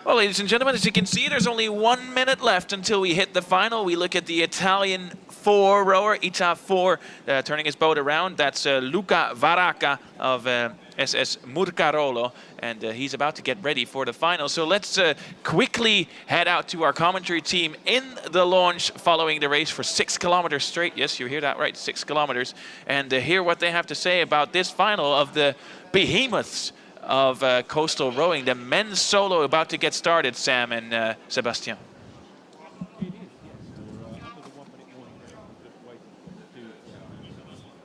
Well, ladies and gentlemen, as you can see, there's only 1 minute left until we hit the final. We look at the Italian rower, Ita 4, turning his boat around. That's Luca Varacca of SS Murcarolo, and he's about to get ready for the final. So let's quickly head out to our commentary team in the launch following the race for 6 kilometers straight. Yes, you hear that right, 6 kilometers. And hear what they have to say about this final of the behemoths of coastal rowing. The men's solo about to get started, Sam and Sébastien. It is, yes. We're under the 1 minute warning there. We're just waiting to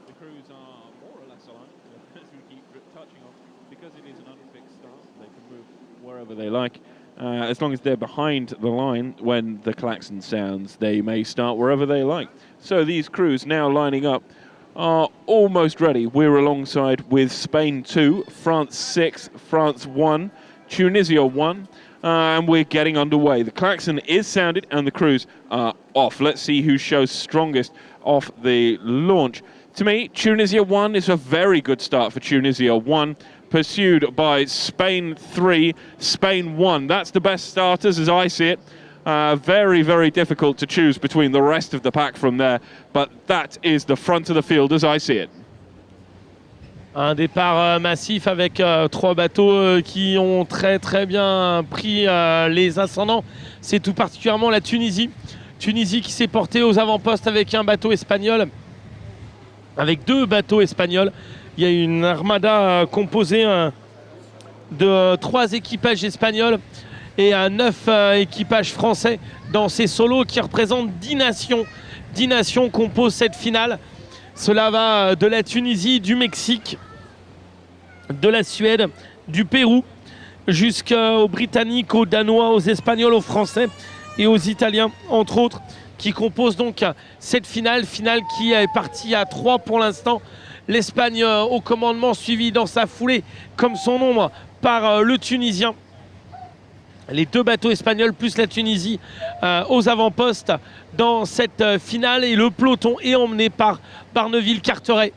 the crews are more or less aligned, as we keep touching on, because it is an unfixed start. They can move wherever they like. As long as they're behind the line when the klaxon sounds, they may start wherever they like. So these crews now lining up are almost ready. We're alongside with Spain 2, France 6, France 1, Tunisia 1, and we're getting underway. The klaxon is sounded and the crews are off. Let's see who shows strongest off the launch. To me, Tunisia 1 is a very good start for Tunisia 1, pursued by Spain 3, Spain 1. That's the best starters as I see it. Very, very difficult to choose between the rest of the pack from there, but that is the front of the field as I see it. Un départ massif avec 3 bateaux qui ont très bien pris les ascendants. C'est tout particulièrement la Tunisie. Tunisie qui s'est portée aux avant-postes avec un bateau espagnol, avec 2 bateaux espagnols. Il y a une armada composée de 3 équipages espagnols et 9 équipages français dans ces solos qui représentent 10 nations. 10 nations composent cette finale. Cela va de la Tunisie, du Mexique, de la Suède, du Pérou, jusqu'aux Britanniques, aux Danois, aux Espagnols, aux Français et aux Italiens, entre autres, qui composent donc cette finale qui est partie à 3 pour l'instant. L'Espagne au commandement, suivi dans sa foulée, comme son nombre, par le Tunisien. Les 2 bateaux espagnols plus la Tunisie aux avant-postes dans cette finale. Et le peloton est emmené par Barneville-Carteret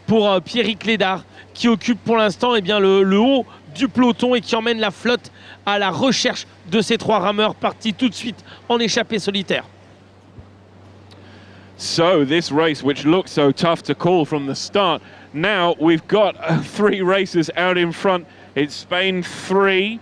pour Pierrick Ledard, qui occupe pour l'instant le haut du peloton et qui emmène la flotte à la recherche de ces 3 rameurs partis tout de suite en échappée solitaire. So this race, which looked so tough to call from the start, now we've got 3 races out in front. It's Spain 3,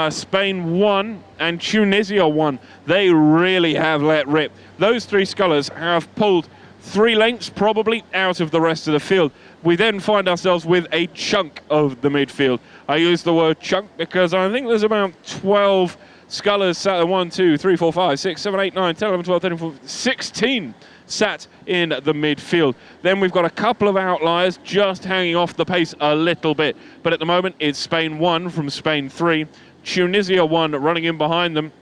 Spain 1 and Tunisia 1. They really have let rip. Those 3 scullers have pulled 3 lengths probably out of the rest of the field. We then find ourselves with a chunk of the midfield. I use the word chunk because I think there's about 12 scullers sat at 1, 2, 3, 4, 5, 6, 7, 8, 9, 10, 11, 12, 13, 14, 16 sat in the midfield. Then we've got a couple of outliers just hanging off the pace a little bit. But at the moment, it's Spain 1 from Spain 3, Tunisia 1 running in behind them.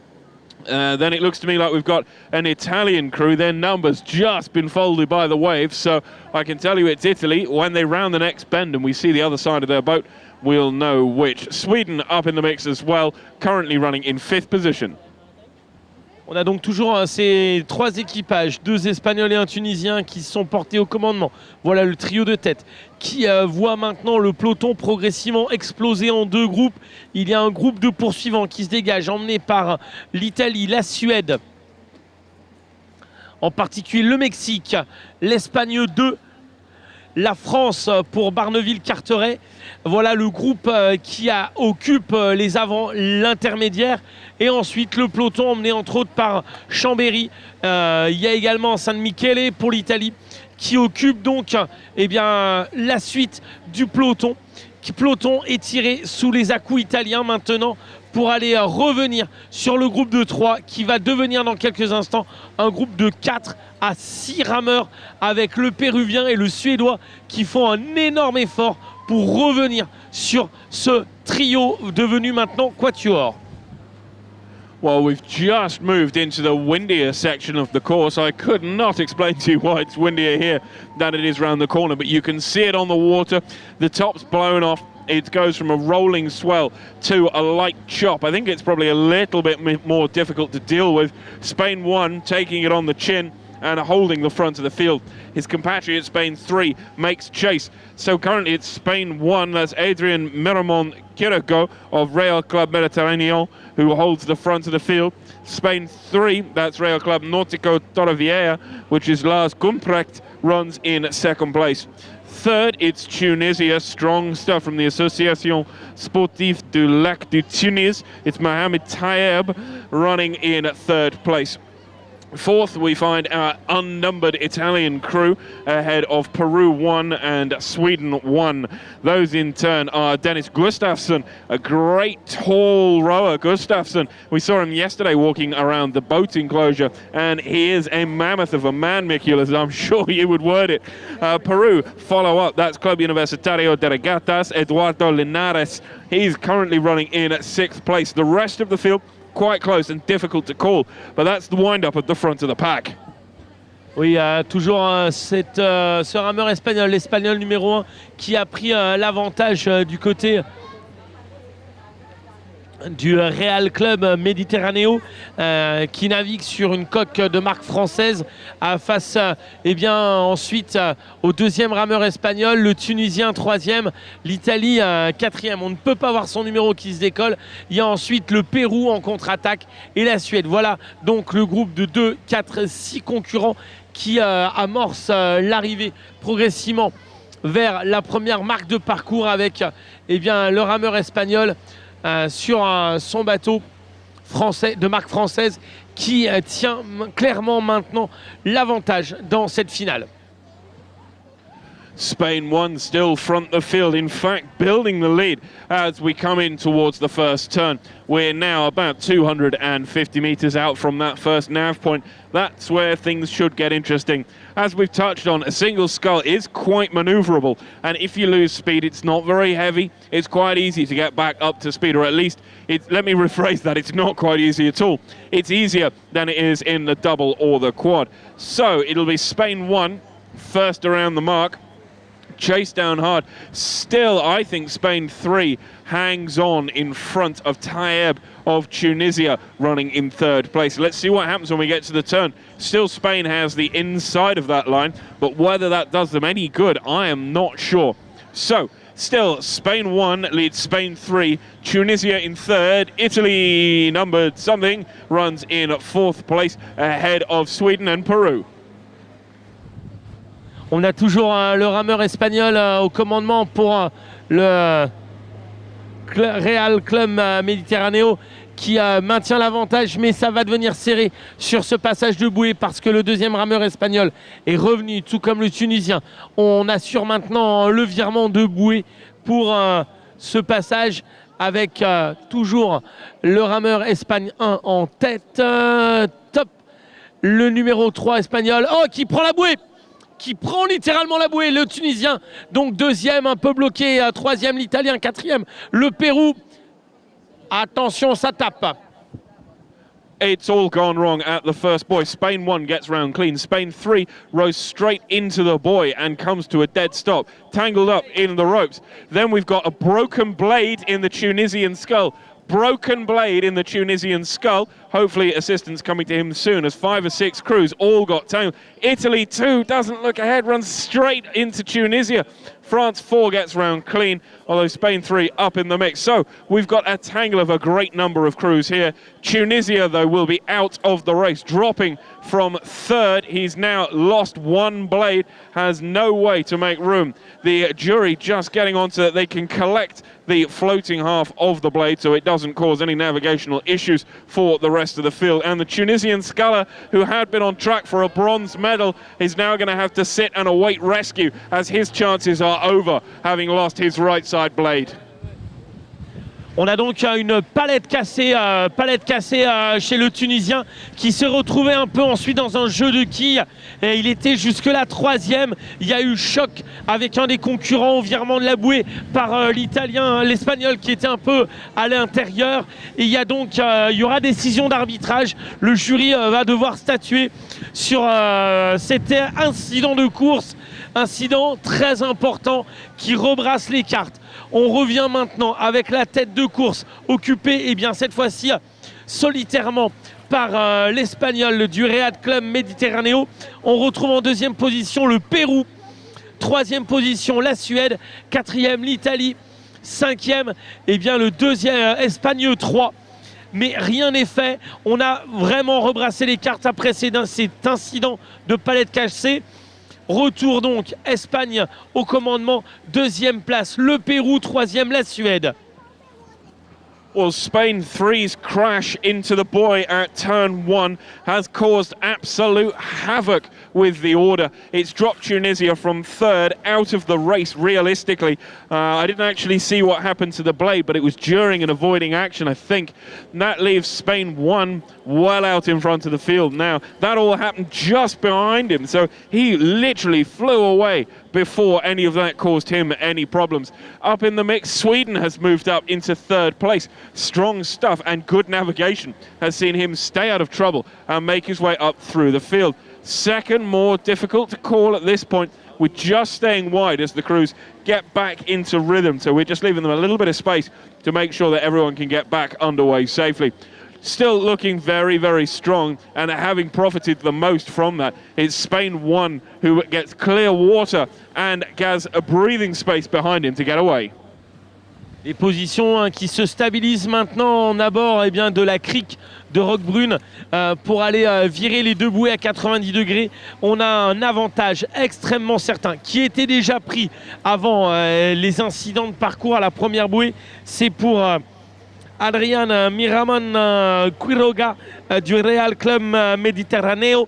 Then it looks to me like we've got an Italian crew. Their numbers just been folded by the waves. So I can tell you it's Italy. When they round the next bend and we see the other side of their boat, we'll know which. Sweden up in the mix as well, currently running in 5th position. On a donc toujours ces 3 équipages, 2 Espagnols et un Tunisien qui se sont portés au commandement. Voilà le trio de tête qui voit maintenant le peloton progressivement exploser en 2 groupes. Il y a un groupe de poursuivants qui se dégage, emmené par l'Italie, la Suède, en particulier le Mexique, l'Espagne 2, la France pour Barneville-Carteret. Voilà le groupe qui occupe les avant, l'intermédiaire. Et ensuite le peloton emmené entre autres par Chambéry. Il y a également San Michele pour l'Italie qui occupe donc la suite du peloton. Peloton est tiré sous les à-coups italiens maintenant pour aller revenir sur le groupe de 3 qui va devenir dans quelques instants un groupe de 4 à 6 rameurs avec le Péruvien et le Suédois qui font un énorme effort pour revenir sur ce trio devenu maintenant quatuor. Well, we've just moved into the windier section of the course. I could not explain to you why it's windier here than it is round the corner, but you can see it on the water. The top's blown off. it goes from a rolling swell to a light chop. I think it's probably a little bit more difficult to deal with. Spain 1 taking it on the chin and holding the front of the field. His compatriot Spain 3 makes chase. So currently it's Spain 1, that's Adrian Miramon Quirico of Real Club Mediterráneo, who holds the front of the field. Spain 3, that's Real Club Nautico Torrevieja, which is Lars Gumprecht, runs in second place. Third, it's Tunisia, strong stuff from the Association Sportive du Lac du Tunis. It's Mohamed Tayeb running in third place. Fourth, we find our unnumbered Italian crew ahead of Peru 1 and Sweden 1. Those in turn are Dennis Gustafsson, a great tall rower. Gustafsson, we saw him yesterday walking around the boat enclosure, and he is a mammoth of a man, Mikula, as I'm sure you would word it. Peru follow up, that's Club Universitario de Regatas, Eduardo Linares. He's currently running in at sixth place. The rest of the field quite close and difficult to call, but that's the wind-up at the front of the pack. Oui, toujours ce rameur espagnol, l'espagnol numéro 1, qui a pris l'avantage du côté du Real Club Mediterráneo, qui navigue sur une coque de marque française face ensuite au deuxième rameur espagnol, le Tunisien troisième, l'Italie quatrième. On ne peut pas voir son numéro qui se décolle. Il y a ensuite le Pérou en contre-attaque et la Suède. Voilà donc le groupe de 2, 4, 6 concurrents qui amorce l'arrivée progressivement vers la première marque de parcours avec le rameur espagnol sur son bateau français, de marque française, qui tient clairement maintenant l'avantage dans cette finale. Spain 1 still front the field, in fact building the lead as we come in towards the first turn. We're now about 250 metres out from that first nav point. That's where things should get interesting. As we've touched on, a single scull is quite manoeuvrable, and if you lose speed, it's not very heavy. It's quite easy to get back up to speed, or at least, let me rephrase that, it's not quite easy at all. It's easier than it is in the double or the quad. So it'll be Spain 1, first around the mark. Chase down hard. Still, I think Spain 3 hangs on in front of Tayeb of Tunisia, running in third place. Let's see what happens when we get to the turn. Still, Spain has the inside of that line, but whether that does them any good, I am not sure. So, still, Spain 1 leads Spain 3, Tunisia in third, Italy numbered something, runs in fourth place ahead of Sweden and Peru. On a toujours le rameur espagnol au commandement pour le Real Club Mediterráneo qui maintient l'avantage, mais ça va devenir serré sur ce passage de bouée parce que le deuxième rameur espagnol est revenu, tout comme le Tunisien. On assure maintenant le virement de bouée pour ce passage avec toujours le rameur Espagne 1 en tête. Top, le numéro 3 espagnol, qui prend la bouée, qui prend littéralement la bouée, le Tunisien, donc deuxième, un peu bloqué, troisième l'Italien, quatrième le Pérou. Attention, ça tape. It's all gone wrong at the first buoy. Spain 1 gets round clean. Spain 3 rows straight into the buoy and comes to a dead stop, tangled up in the ropes. Then we've got a broken blade in the Tunisian scull. Broken blade in the Tunisian scull. Hopefully assistance coming to him soon, as 5 or 6 crews all got tangled. Italy 2 doesn't look ahead, runs straight into Tunisia. France 4 gets round clean, although Spain 3 up in the mix. So we've got a tangle of a great number of crews here. Tunisia, though, will be out of the race, dropping from third. He's now lost one blade, has no way to make room. The jury just getting onto that they can collect the floating half of the blade so it doesn't cause any navigational issues for the rest of the field. And the Tunisian sculler, who had been on track for a bronze medal, is now going to have to sit and await rescue, as his chances are over, having lost his right side blade. On a donc une palette cassée chez le Tunisien, qui s'est retrouvé un peu ensuite dans un jeu de quilles. Et il était jusque-là troisième. Il y a eu choc avec un des concurrents au virement de la bouée par l'Italien, l'Espagnol qui était un peu à l'intérieur. Et il y a donc, il y aura décision d'arbitrage. Le jury va devoir statuer sur cet incident de course Incident très important qui rebrasse les cartes. On revient maintenant avec la tête de course occupée, et bien cette fois-ci solitairement par l'Espagnol du Real Club Mediterraneo. On retrouve en deuxième position le Pérou, troisième position la Suède, quatrième l'Italie, cinquième le deuxième Espagne 3. Mais rien n'est fait. On a vraiment rebrassé les cartes après cet incident de palette cassée. Retour donc, Espagne au commandement, deuxième place le Pérou, troisième la Suède. Well, Spain 3's crash into the buoy at turn 1 has caused absolute havoc with the order. It's dropped Tunisia from third out of the race, realistically. I didn't actually see what happened to the blade, but it was during an avoiding action, I think. And that leaves Spain 1 well out in front of the field now. That all happened just behind him, so he literally flew away before any of that caused him any problems. Up in the mix, Sweden has moved up into third place. Strong stuff and good navigation has seen him stay out of trouble and make his way up through the field. Second, more difficult to call at this point. We're just staying wide as the crews get back into rhythm, so we're just leaving them a little bit of space to make sure that everyone can get back underway safely. Still looking very, very strong, and having profited the most from that is Spain 1, who gets clear water and has a breathing space behind him to get away. Les positions qui se stabilisent maintenant en abord de la crique de Roquebrune pour aller virer les deux bouées à 90 degrés. On a un avantage extrêmement certain qui était déjà pris avant les incidents de parcours à la première bouée. C'est pour Adrian Miramon Quiroga du Real Club Mediterraneo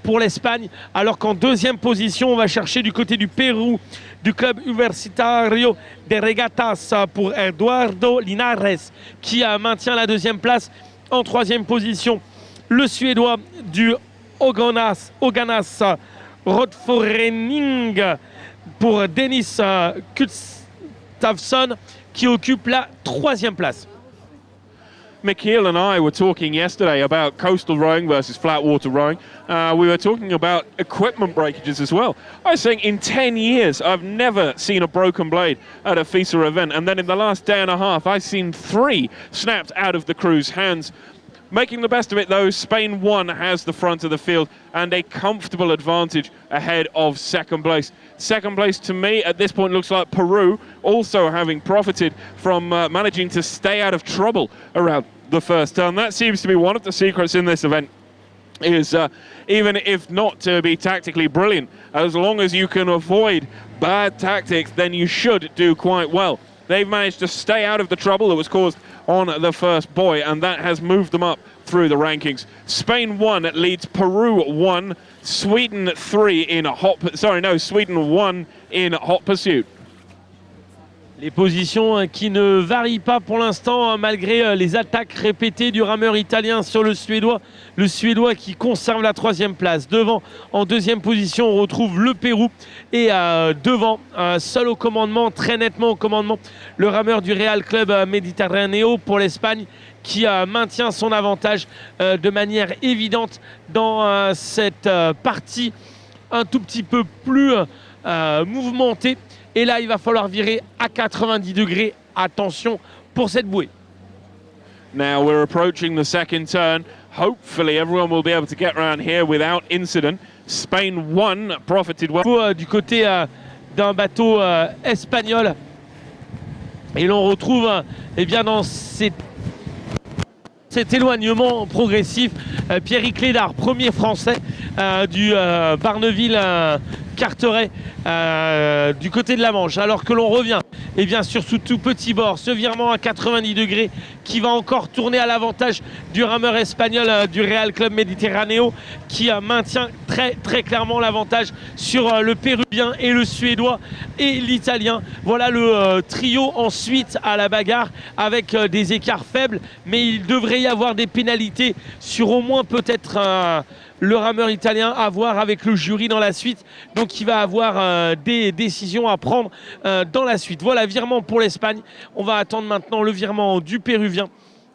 pour l'Espagne, alors qu'en deuxième position on va chercher du côté du Pérou du club Universitario de Regatas pour Eduardo Linares qui maintient la deuxième place. En troisième position le Suédois du Oganas Rodforening pour Dennis Gustafsson qui occupe la troisième place. Michiel and I were talking yesterday about coastal rowing versus flat water rowing. We were talking about equipment breakages as well. I was saying in 10 years, I've never seen a broken blade at a FISA event. And then in the last day and a half, I've seen 3 snapped out of the crew's hands. Making the best of it, though, Spain 1 has the front of the field and a comfortable advantage ahead of second place. Second place, to me, at this point, looks like Peru, also having profited from managing to stay out of trouble around the first turn. That seems to be one of the secrets in this event, is even if not to be tactically brilliant, as long as you can avoid bad tactics, then you should do quite well. They've managed to stay out of the trouble that was caused on the first buoy, and that has moved them up through the rankings. Spain 1 leads Peru 1, Sweden 3 in Sweden 1 in hot pursuit. Les positions qui ne varient pas pour l'instant malgré les attaques répétées du rameur italien sur le Suédois. Le Suédois qui conserve la troisième place. Devant, en deuxième position, on retrouve le Pérou. Et devant, seul au commandement, très nettement au commandement, le rameur du Real Club Mediterraneo pour l'Espagne qui maintient son avantage de manière évidente dans cette partie un tout petit peu plus mouvementée. Et là, il va falloir virer à 90 degrés. Attention pour cette bouée. Now we're approaching the second turn. Hopefully everyone will be able to get around here without incident. Spain 1 profited well. Du côté d'un bateau espagnol. Et l'on retrouve dans cet éloignement progressif Pierrick Ledard, premier français du Barneville Carteret du côté de la Manche, alors que l'on revient sur ce tout petit bord, ce virement à 90 degrés qui va encore tourner à l'avantage du rameur espagnol du Real Club Mediterraneo qui maintient très très clairement l'avantage sur le Péruvien et le Suédois et l'Italien. Voilà le trio ensuite à la bagarre avec des écarts faibles, mais il devrait y avoir des pénalités sur au moins peut-être le rameur italien à voir avec le jury dans la suite, donc il va avoir des décisions à prendre dans la suite. Voilà, virement pour l'Espagne. On va attendre maintenant le virement du Péruvien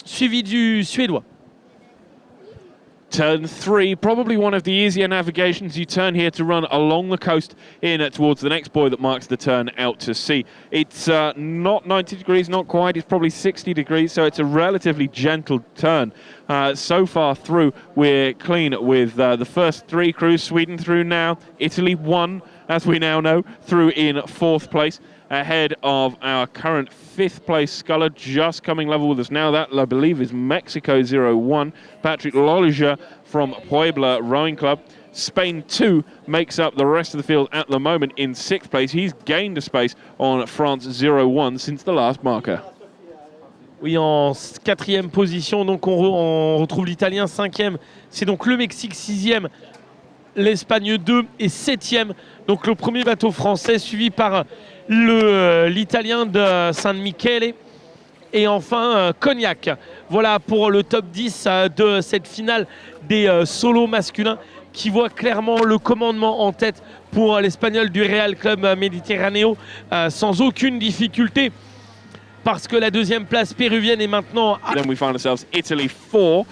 suivi du Suédois. Turn 3, probably one of the easier navigations. You turn here to run along the coast in towards the next buoy that marks the turn out to sea. It's not 90 degrees, not quite, it's probably 60 degrees, so it's a relatively gentle turn. So far through, we're clean with the first 3 crews, Sweden through now, Italy 1, as we now know, through in 4th place, ahead of our current 5th place sculler, just coming level with us now. That, I believe, is Mexico 01, Patrick Ledard from Puebla Rowing Club. Spain 2 makes up the rest of the field at the moment in 6th place. He's gained a space on France 01 since the last marker. Oui, en 4e position, donc on retrouve l'Italien 5e. C'est donc le Mexique 6e, l'Espagne 2 et 7e. Donc le premier bateau français suivi par l'Italien de San Michele et enfin Cognac. Voilà pour le top 10 de cette finale des solos masculins qui voit clairement le commandement en tête pour l'Espagnol du Real Club Mediterráneo sans aucune difficulté parce que la 2e place péruvienne est maintenant... Then we find ourselves Italy 4,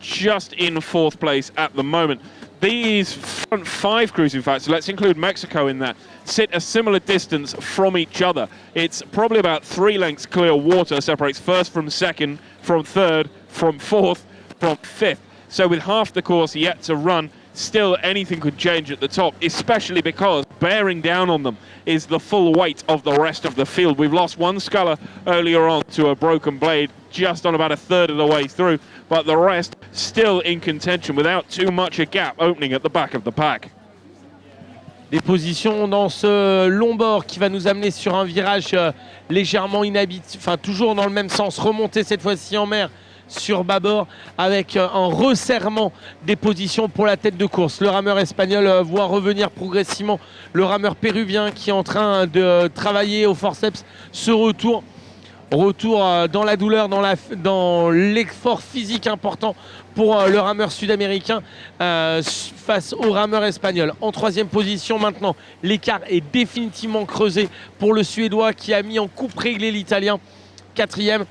just in 4th place at the moment. These front 5 crews, in fact, so let's include Mexico in that, sit a similar distance from each other. It's probably about 3 lengths clear water separates 1st from 2nd, from 3rd, from 4th, from 5th. So with half the course yet to run, still anything could change at the top, especially because bearing down on them is the full weight of the rest of the field. We've lost one sculler earlier on to a broken blade, just on about a third of the way through, but the rest still in contention without too much a gap opening at the back of the pack. Des positions dans ce long bord qui va nous amener sur un virage légèrement inhabituel, enfin toujours dans le même sens, remonter cette fois-ci en mer sur bâbord avec un resserrement des positions pour la tête de course. Le rameur espagnol voit revenir progressivement le rameur péruvien qui est en train de travailler au forceps ce retour dans la douleur, dans l'effort physique important pour le rameur sud-américain face au rameur espagnol. En 3e position maintenant, l'écart est définitivement creusé pour le Suédois qui a mis en coupe réglée l'Italien. 4e,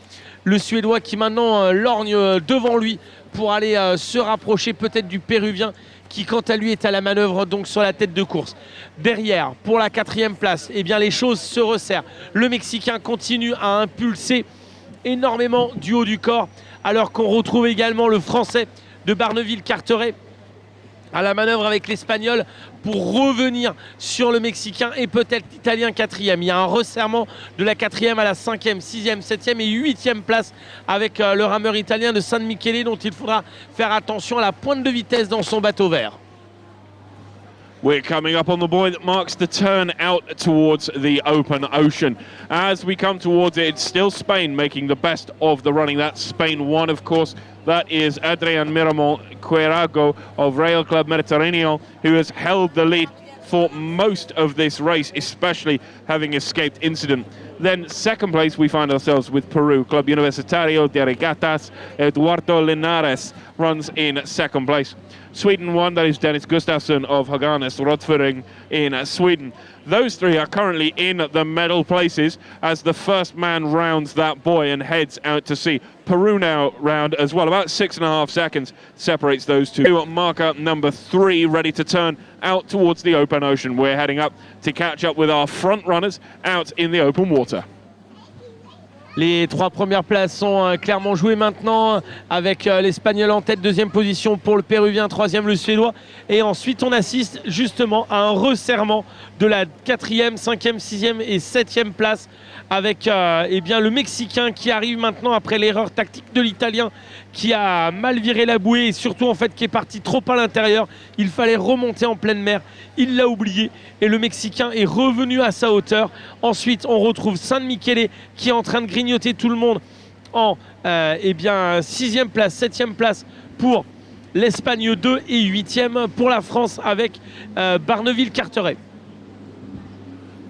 le Suédois qui maintenant lorgne devant lui pour aller se rapprocher peut-être du Péruvien qui quant à lui est à la manœuvre donc sur la tête de course. Derrière, pour la 4e place, eh bien les choses se resserrent. Le Mexicain continue à impulser énormément du haut du corps alors qu'on retrouve également le Français de Barneville-Carteret à la manœuvre avec l'Espagnol pour revenir sur le Mexicain et peut-être l'Italien 4e. Il y a un resserrement de la 4e à la 5e, 6e, 7e et 8e place avec le rameur italien de San Michele dont il faudra faire attention à la pointe de vitesse dans son bateau vert. We're coming up on the buoy that marks the turn out towards the open ocean. As we come towards it, it's still Spain making the best of the running. That's Spain 1, of course. That is Adrian Miramont Querago of Real Club Mediterráneo, who has held the lead for most of this race, especially having escaped incident. Then 2nd place we find ourselves with Peru. Club Universitario de Regatas, Eduardo Linares runs in 2nd place. Sweden 1, that is Dennis Gustafsson of Haganes Rådfjording in Sweden. Those 3 are currently in the medal places as the first man rounds that buoy and heads out to sea. Peru now round as well, about 6.5 seconds separates those 2. Marker number 3 ready to turn out towards the open ocean. We're heading up to catch up with our front runners out in the open water. Les 3 premières places sont clairement jouées maintenant avec l'Espagnol en tête, 2e position pour le Péruvien, 3e le Suédois. Et ensuite on assiste justement à un resserrement de la 4e, 5e, 6e et 7e place avec eh bien, le Mexicain qui arrive maintenant après l'erreur tactique de l'Italien qui a mal viré la bouée et surtout en fait qui est parti trop à l'intérieur. Il fallait remonter en pleine mer, il l'a oublié et le Mexicain est revenu à sa hauteur. Ensuite on retrouve San Michele qui est en train de grignoter tout le monde en eh bien, 6e place, 7e place pour l'Espagne 2 et 8e pour la France avec Barneville-Carteret.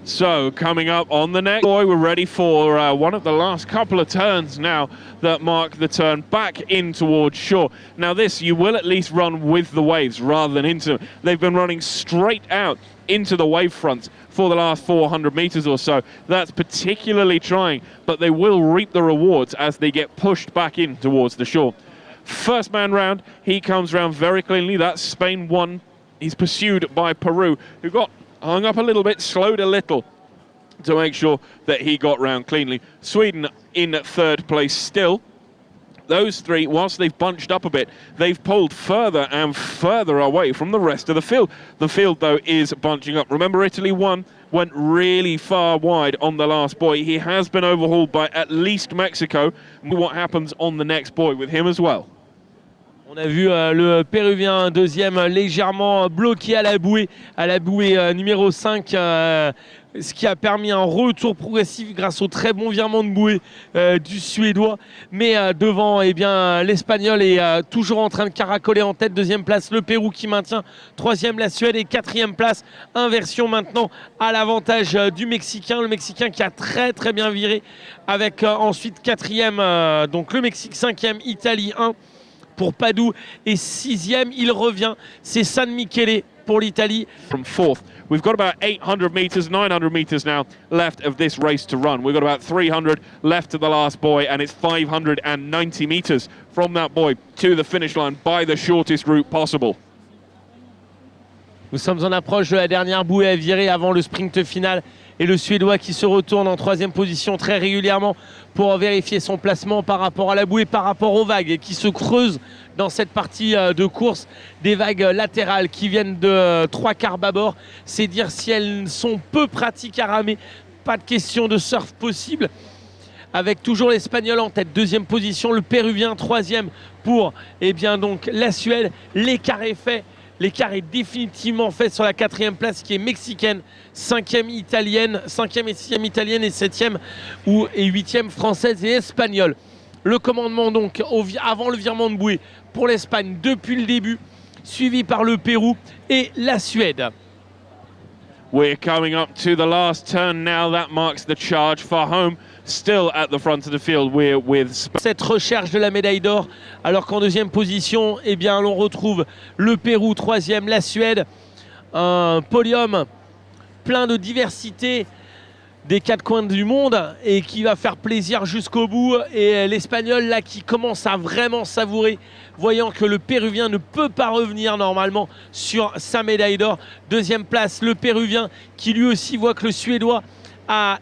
So coming up on the next buoy, we're ready for one of the last couple of turns now that mark the turn back in towards shore. Now this, you will at least run with the waves rather than into them. They've been running straight out into the wave fronts for the last 400 meters or so. That's particularly trying, but they will reap the rewards as they get pushed back in towards the shore. First man round, he comes round very cleanly. That's Spain 1. He's pursued by Peru, who got hung up a little bit, slowed a little to make sure that he got round cleanly. Sweden in third place still. Those three, whilst they've bunched up a bit, they've pulled further and further away from the rest of the field. The field, though, is bunching up. Remember, Italy went really far wide on the last buoy. He has been overhauled by at least Mexico. What happens on the next buoy with him as well? On a vu le Péruvien deuxième légèrement bloqué à la bouée numéro 5, ce qui a permis un retour progressif grâce au très bon virement de bouée du Suédois. Mais devant, eh bien, l'Espagnol est toujours en train de caracoler en tête. Deuxième place, le Pérou qui maintient. Troisième, la Suède. Et quatrième place, inversion maintenant à l'avantage du Mexicain. Le Mexicain qui a très très bien viré avec ensuite quatrième, donc le Mexique, cinquième, Italie 1. Pour Padoue et sixième, il revient, c'est San Michele pour l'Italie. From fourth, we've got about 800 meters, 900 meters now left of this race to run. We've got about 300 left to the last buoy, and it's 590 meters from that buoy to the finish line by the shortest route possible. Nous sommes en approche de la dernière bouée à virer avant le sprint final. Et le Suédois qui se retourne en troisième position très régulièrement pour vérifier son placement par rapport à la bouée, par rapport aux vagues et qui se creusent dans cette partie de course. Des vagues latérales qui viennent de 3/4 bâbord. C'est dire si elles sont peu pratiques à ramer. Pas de question de surf possible. Avec toujours l'Espagnol en tête, deuxième position, le Péruvien troisième pour donc la Suède. L'écart est fait. L'écart est définitivement fait sur la quatrième place qui est mexicaine, cinquième italienne, cinquième et sixième italienne et septième et huitième française et espagnole. Le commandement donc avant le virement de bouée pour l'Espagne depuis le début, suivi par le Pérou et la Suède. We're coming up to the last turn now. That marks the charge for Homme. Still at the front of the field, we're with Spain. Cette recherche de la médaille d'or, alors qu'en deuxième position, eh bien, l'on retrouve le Pérou, troisième, la Suède. Un podium plein de diversité des quatre coins du monde et qui va faire plaisir jusqu'au bout. Et l'Espagnol, là, qui commence à vraiment savourer, voyant que le Péruvien ne peut pas revenir normalement sur sa médaille d'or. Deuxième place, le Péruvien, qui lui aussi voit que le Suédois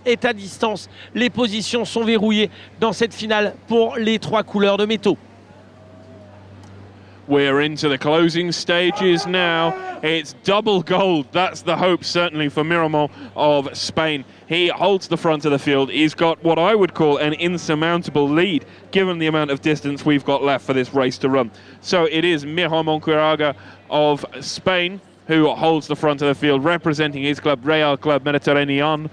est à distance. Les positions sont verrouillées dans cette finale pour les trois couleurs de métaux. We're into the closing stages now. It's double gold. That's the hope, certainly, for Miramon of Spain. He holds the front of the field. He's got what I would call an insurmountable lead, given the amount of distance we've got left for this race to run. So it is Miramon of Spain who holds the front of the field, representing his club, Real Club Mediterranean.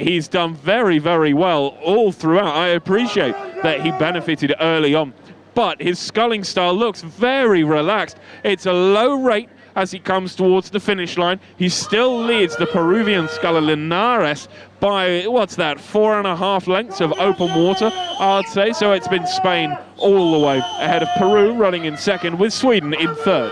He's done very, very well all throughout. I appreciate that he benefited early on, but his sculling style looks very relaxed. It's a low rate as he comes towards the finish line. He still leads the Peruvian sculler Linares by, 4.5 lengths of open water, I'd say. So it's been Spain all the way ahead of Peru, running in second, with Sweden in third.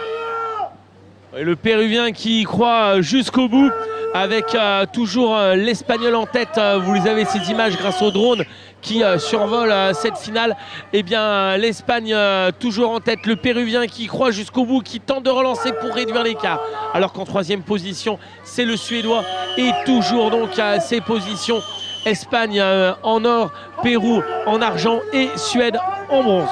Et le Péruvien qui y croit jusqu'au bout, avec toujours l'Espagnol en tête. Vous les avez ces images grâce au drone qui survole cette finale. Eh bien, l'Espagne toujours en tête, le Péruvien qui y croit jusqu'au bout, qui tente de relancer pour réduire l'écart. Alors qu'en troisième position, c'est le Suédois. Et toujours donc à ces positions, Espagne en or, Pérou en argent et Suède en bronze.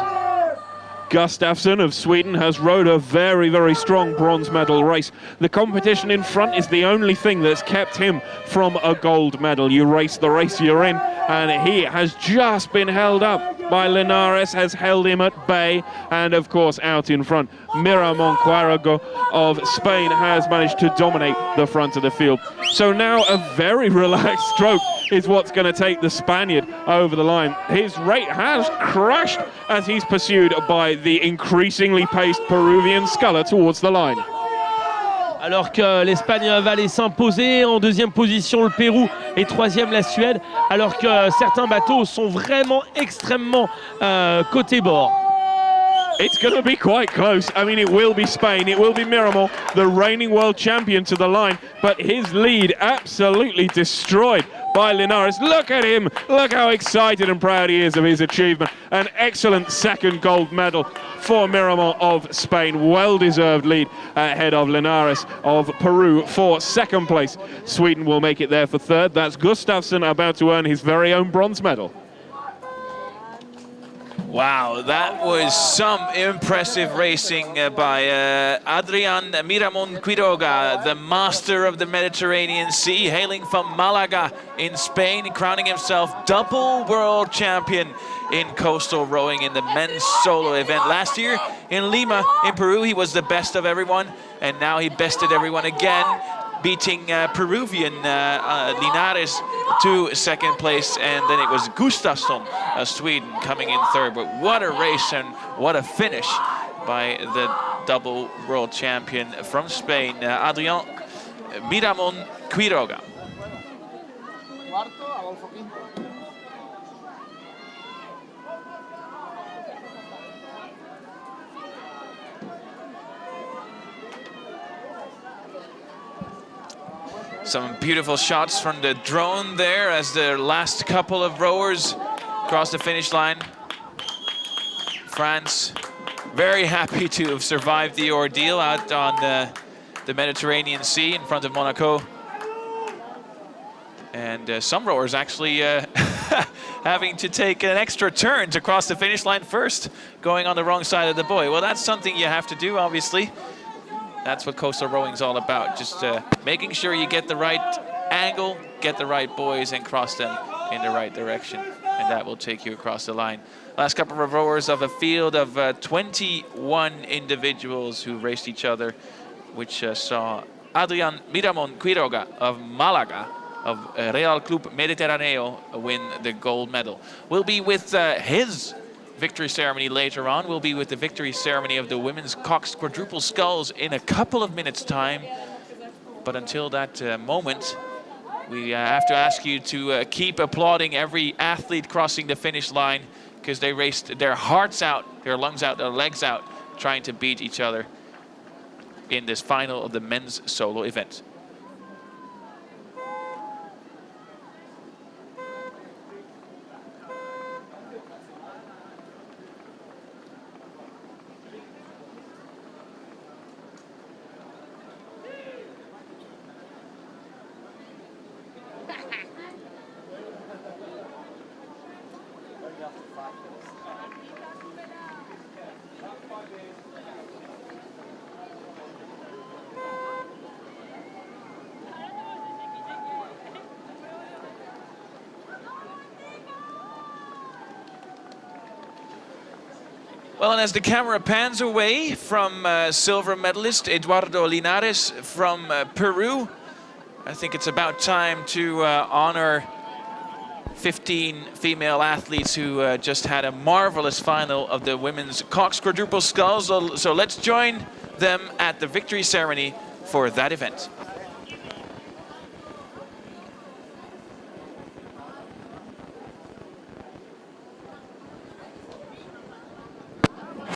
Gustafsson of Sweden has rowed a very, very strong bronze medal race. The competition in front is the only thing that's kept him from a gold medal. You race the race you're in, and he has just been held up by Linares, has held him at bay, and of course out in front, Miramon of Spain has managed to dominate the front of the field. So now a very relaxed stroke is what's going to take the Spaniard over the line. His rate has crashed as he's pursued by the increasingly paced Peruvian sculler towards the line. Alors que l'Espagne va aller s'imposer, en deuxième position le Pérou et troisième la Suède, alors que certains bateaux sont vraiment extrêmement côté bord. It's going to be quite close. I mean, it will be Spain, it will be Miramon, the reigning world champion, to the line, but his lead absolutely destroyed by Linares. Look at him, look how excited and proud he is of his achievement. An excellent second gold medal for Miramon of Spain. Well-deserved lead ahead of Linares of Peru for second place. Sweden will make it there for third. That's Gustafsson about to earn his very own bronze medal. Wow, that was some impressive racing by Adrian Miramon Quiroga, the master of the Mediterranean Sea, hailing from Malaga in Spain, crowning himself double world champion in coastal rowing in the men's solo event. Last year in Lima in Peru, he was the best of everyone, and now he bested everyone again, beating Peruvian Linares to second place, and then it was Gustafsson of Sweden coming in third. But what a race and what a finish by the double world champion from Spain, Adrian Miramon Quiroga. Some beautiful shots from the drone there as the last couple of rowers cross the finish line. France very happy to have survived the ordeal out on the Mediterranean Sea in front of Monaco. And some rowers actually having to take an extra turn to cross the finish line first, going on the wrong side of the buoy. Well, that's something you have to do, obviously. That's what coastal rowing is all about, just making sure you get the right angle, get the right buoys, and cross them in the right direction. And that will take you across the line. Last couple of rowers of a field of 21 individuals who raced each other, which saw Adrian Miramon Quiroga of Malaga, of Real Club Mediterraneo, win the gold medal. We'll be with his victory ceremony later on. We'll be with the victory ceremony of the women's Cox quadruple sculls in a couple of minutes' time. But until that moment, we have to ask you to keep applauding every athlete crossing the finish line, because they raced their hearts out, their lungs out, their legs out, trying to beat each other in this final of the men's solo event. Well, and as the camera pans away from silver medalist Eduardo Linares from Peru, I think it's about time to honor 15 female athletes who just had a marvelous final of the women's Cox quadruple sculls. So let's join them at the victory ceremony for that event.